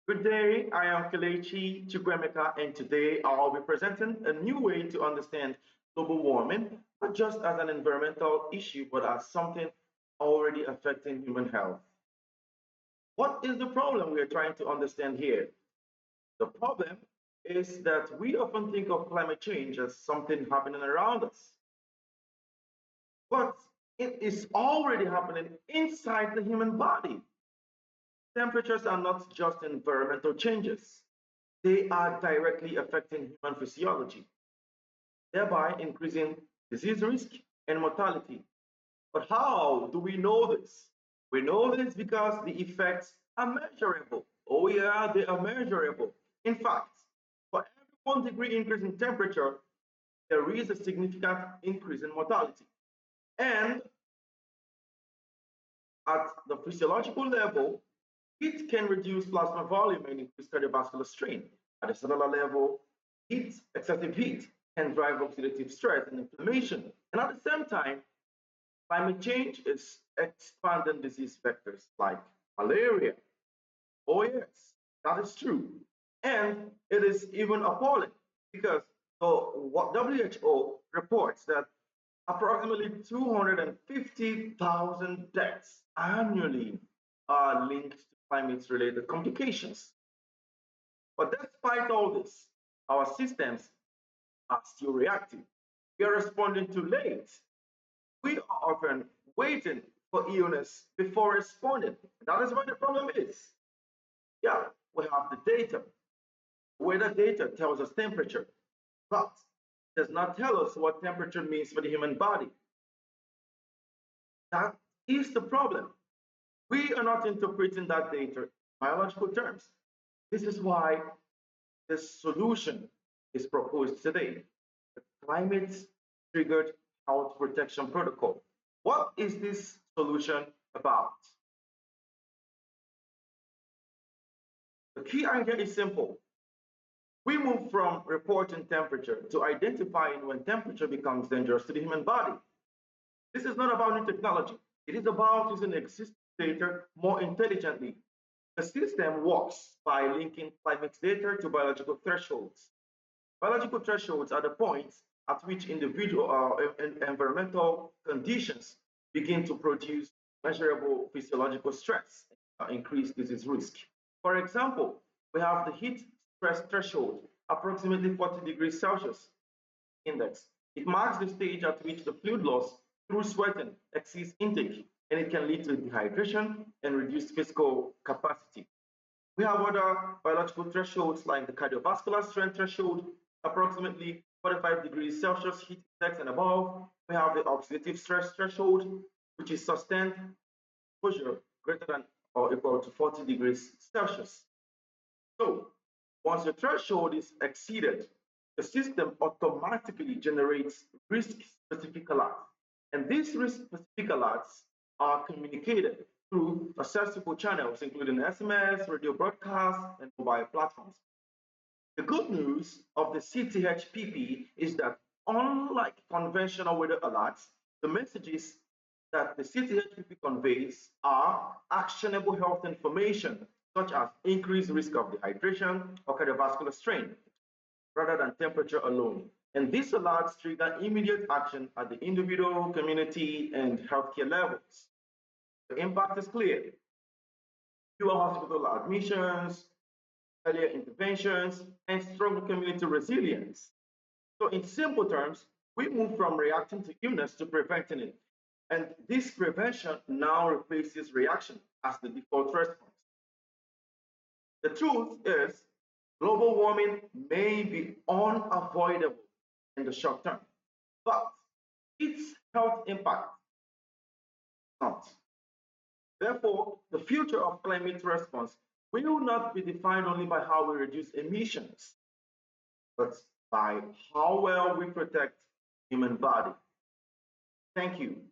Good day, I am Kelechi Chukwuemeka, and today I'll be presenting a new way to understand global warming, not just as an environmental issue, but as something already affecting human health. What is the problem we are trying to understand here? The problem is that we often think of climate change as something happening around us, but it is already happening inside the human body. Temperatures are not just environmental changes, they are directly affecting human physiology, thereby increasing disease risk and mortality. But how do we know this? We know this because the effects are measurable. Oh, yeah, they are measurable. In fact, for every 1 degree increase in temperature, there is a significant increase in mortality. And at the physiological level, heat can reduce plasma volume and increase cardiovascular strain. At a cellular level, excessive heat, can drive oxidative stress and inflammation. And at the same time, climate change is expanding disease vectors like malaria. Oh, yes, that is true. And it is even appalling because the WHO reports that approximately 250,000 deaths annually are linked to climate related complications. But despite all this, our systems are still reactive. We are responding too late. We are often waiting for illness before responding. That is where the problem is. Yeah, we have the data. Weather data tells us temperature, but does not tell us what temperature means for the human body. That is the problem. We are not interpreting that data in biological terms. This is why this solution is proposed today, the climate triggered health protection protocol. What is this solution about? The key idea is simple. We move from reporting temperature to identifying when temperature becomes dangerous to the human body. This is not about new technology. It is about using existing data more intelligently. The system works by linking climate data to biological thresholds. Biological thresholds are the points at which individual environmental conditions begin to produce measurable physiological stress and increase disease risk. For example, we have the heat stress threshold, approximately 40 degrees Celsius index. It marks the stage at which the fluid loss through sweating exceeds intake, and it can lead to dehydration and reduced physical capacity. We have other biological thresholds like the cardiovascular strength threshold, approximately 45 degrees Celsius heat index and above. We have the oxidative stress threshold, which is sustained exposure greater than or equal to 40 degrees Celsius. So once the threshold is exceeded, the system automatically generates risk-specific alerts. And these risk-specific alerts are communicated through accessible channels, including SMS, radio broadcasts, and mobile platforms. The good news of the CTHPP is that unlike conventional weather alerts, the messages that the CTHPP conveys are actionable health information, such as increased risk of dehydration or cardiovascular strain, rather than temperature alone. And these alerts trigger immediate action at the individual, community, and healthcare levels. The impact is clear. Fewer hospital admissions, earlier interventions, and stronger community resilience. So in simple terms, we move from reacting to illness to preventing it. And this prevention now replaces reaction as the default response. The truth is, global warming may be unavoidable in the short term, but its health impact is not. Therefore, the future of climate response will not be defined only by how we reduce emissions, but by how well we protect human body. Thank you.